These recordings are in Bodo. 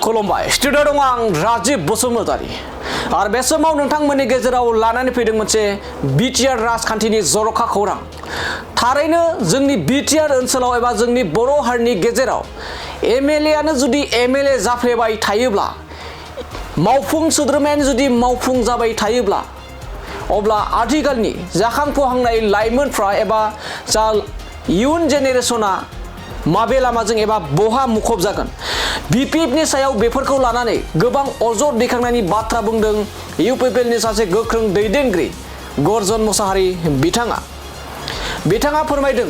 खुलुमबाय स्टुडिअ दं आं राजिब बसुमतारी आरो बे समाव नोंथांमोननि गेजेराव लानानै फैदों मोनसे बिटिआर राजखान्थिनि जर'खा खौरां थारैनो जोंनि बिटिआर ओनसोलाव एबा जोंनि बर' हारिनि गेजेराव एमएलए आनो जुदि एमएलए जाफ्लेबाय थायोब्ला मावफुं सोद्रोमायानो जुदि मावफुं जाबाय थायोब्ला अब्ला आथिखालनि जाखांफुहांनाय लाइमोनफ्रा एबा जा इयुन जेनेरेशना माबे लामाजों एबा बहा मुखुब जागोन बिपिएफनि सायाव बेफोरखौ लानानै गोबां अजद दैखांनायनि बाथ्रा बुंदों इउपिपिएलनि सासे गोख्रों दैदेनगिरि गर्जन मोसाहारि बिथाङा फोरमायदों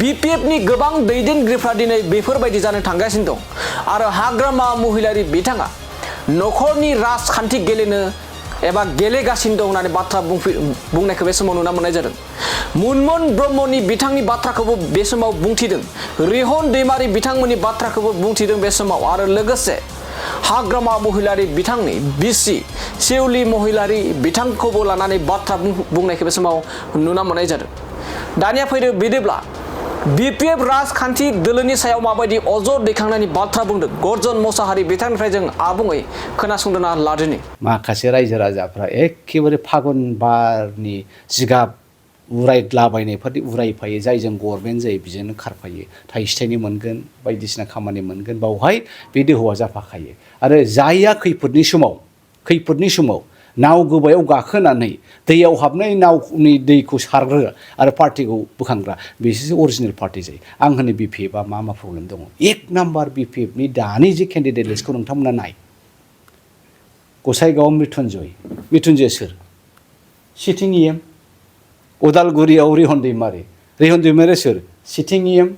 बिपिएफनि गोबां दैदेनगिरिफ्रा दिनै बेफोरबायदि जानो थांगासिनो दं आरो हाग्रामा महिलारि बिथाङा नखरनि राजखान्थि गेलेनो एबा गेलेगासिनो दं होननानै बाथ्रा बुंनायखौ बे समाव नुना मोननाय जादों मुनमुन ब्रह्मनि बिथांनि बाथ्राखौबो बे समाव बुंथिदों रिहन दैमारि बिथांमोननि बाथ्राखौबो बुंथिदों बे समाव आरो लोगोसे हाग्रामा महिलारि बिथांनि बिसि सेउलि महिलारि बिथांखौबो लानानै बाथ्रा बुंनायखौ बे समाव नुना मोननाय जादों दानिया फैदो बिदिब्ला बिपिएफ राजखान्थि दोलोनि सायाव माबायदि अजद दैखांनायनि बाथ्रा बुंदों गर्जन मोसाहारि बिथांनिफ्राय जों आबुङै खोनासंदोना लादोनि माखासे रायजो राजाफ्रा एखेबारे फागुन बारनि जिगाब उरायलाबायनायफोरनि उरायफायो जायजों गभर्नमेन्ट जायो बेजोंनो खारफायो थाइसे थाइनै मोनगोन बायदिसिना खामानि मोनगोन बावहाय बे दोहौआ जाफाखायो आरो जायहा खैफोदनि समाव नाव गोबायाव गाखोनानै दैयाव हाबनाय नावनि दैखौ सारग्रा आरो पार्टिखौ बोखांग्रा बिसोरसो अरिजिनेल पार्टि जायो आं होनो बिपिएफआ मा प्रब्लेम दङ एक नाम्बार बिपिएफनि दानि जे केन्डिडेट लिस्टखौ नोंथांमोना नाय गसाइगाव मृत्युन्जय सोर सिटिं इएम उदालगुरियाव रिहन दैमारि सोर सिटिं इएम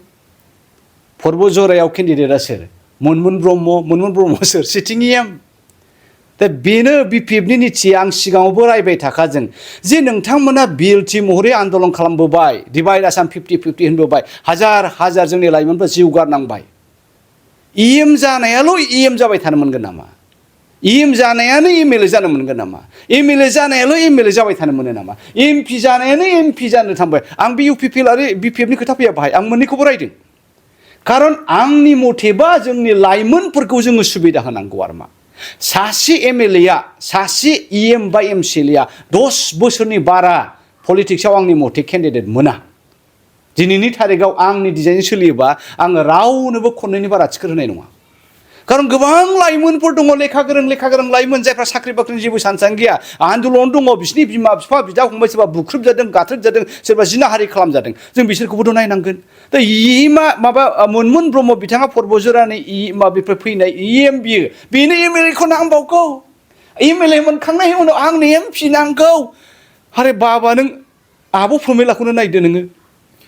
पर्बजरायाव केन्डिडेटआ सोर मुनमुन ब्रह्म सोर सिटिं इएम दा बेनो बिपिएफनि नीति आं सिगाङावबो रायबाय थाखाजों जे नोंथांमोना बिएलटि महरै आन्दोलन खालामबोबाय डिभाइड आसाम 50-50 होनबोबाय हाजार जोंनि लाइमोनफ्रा जिउ गारनांबाय इएम जानायाल' इएम जाबाय थानो मोनगोन नामा इएम जानायानो एमएलए जानो मोनगोन नामा एमएलए जानायाल' एमएलए जाबाय थानो मोनो नामा एमपि जानायानो एमपि जानो थांबाय आं बे इउपिपिएल आरो बिपिएफनि खोथा फैया बाहाय आं मोननैखौबो रायदों खारन आंनि मथेबा जोंनि लाइमोनफोरखौ जोङो सुबिदा होनांगौ आरो मा सासे एमएलएआ सासे इएम बा एमसिएलएआ 10 बोसोरनि बारा पलिटिक्सआव आंनि मथे केन्डिडेट मोना दिनैनि थारिखआव आंनि डिजाइन सोलियोबा आङो रावनोबो खननैनि बारा टिकेट होनाय नङा खारन गोबां लाइमोनफोर दङ लेखा गोरों लाइमोन जायफ्रा साख्रि बाख्रिनि जेबो सानसां गैया आन्दोलन दङ बिसिनि बिमा बिफा बिदा फंबाय सोरबा बुख्रुबजादों गाथ्रोबजादों सोरबा जिनाहारि खालामजादों जों बिसोरखौबोथ' नायनांगोन दा मुनमुन ब्रह्म बिथाङा पर्बजरानि माबानिफ्राय फैनाय इएम बेनो एमएलएखौ नांबावगौ एमएलए मोनखांनायनि उनाव आंनो एमपि नांगौ आरे बाबा नों आब' प्रमिलाखौनो नायदो नोङो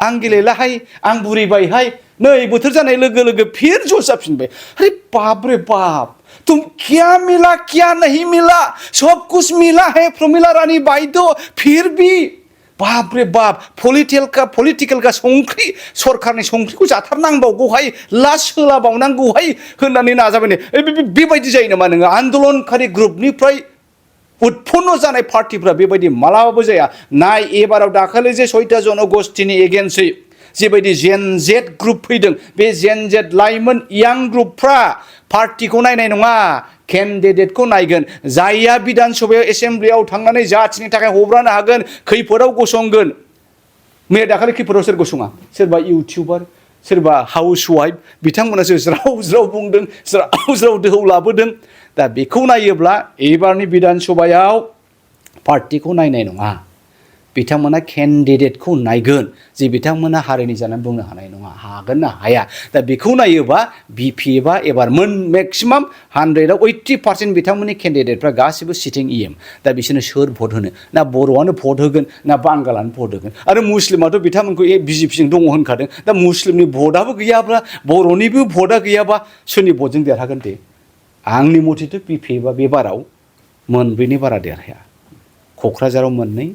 आं गेलेलाहाय आं बुरिबायहाय नै बोथोर जानाय लोगो लोगो फिर जज जाफिनबाय अरे बाप रे बाप तुम क्या मिला क्या नहीं मिला सब कुछ मिला है प्रमिला रानी बाइदो फिर भी बाप रे बाप पलिटिकल का संख्रि सरकारनि संख्रिखौ जाथारनांबावगौहाय लास होलाबावनांगौहाय होननानै नाजाबाय बेबायदि जायो नामा नोङो आन्दोलनकारि ग्रुपनिफ्राय उत्पन्न जानाय पार्टिफ्रा बेबायदि मालाबाबो जाया नाय एबाराव दाखालि जे 6 जनगोष्ठीनि एगेन्स्टै जेबायदि जेनजेड ग्रुप फैदों बे जेनजेड लाइमोन यां ग्रुपफ्रा पार्टिखौ नायनाय नङा केन्डिडेटखौ नायगोन जायहा बिधान सभायाव एसेम्ब्लियाव थांनानै जाथिनि थाखाय हब्रानो हागोन खैफोदाव गसंगोन मैया दाखालि खैफोदाव सोर गसङा सोरबा इउटिउबार सोरबा हाउस वाइफ बिथांमोनासो ज्राव बुंदों ज्राव दोहौ लाबोदों दा बेखौ नायोब्ला एबारनि बिधान सभायाव पार्टिखौ नायनाय नङा बिथांमोना केन्डिडेटखौ नायगोन जे बिथांमोना हारिनि जानानै बुंनो हानाय नङा हागोन ना हाया दा बेखौ नायोबा बिपिएफआ एबार मेक्सिमाम 100आव 80% बिथांमोननि केन्डिडेटफ्रा गासिबो सिटिं इएम दा बिसोरनो सोर भट होनो ना बर'आनो भट होगोन ना बांगालानो भट होगोन आरो मुस्लिमाथ' बिथांमोनखौ बिजेपिजों दङ होनखादों दा मुस्लिमनि भटआबो गैयाब्ला बर'निबो भटआ गैयाबा सोरनि भटजों देरहागोन दे आंनि मथेथ' बिपिएफआ बे बाराव मोनब्रैनि बारा देरहाया क'क्राझाराव मोननै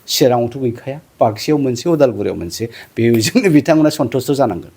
चिराङावथ' गैखाया बाक्सायाव मोनसे उदालगुरियाव मोनसे बेजोंनो बिथांमोना सन्थुष्ट जानांगोन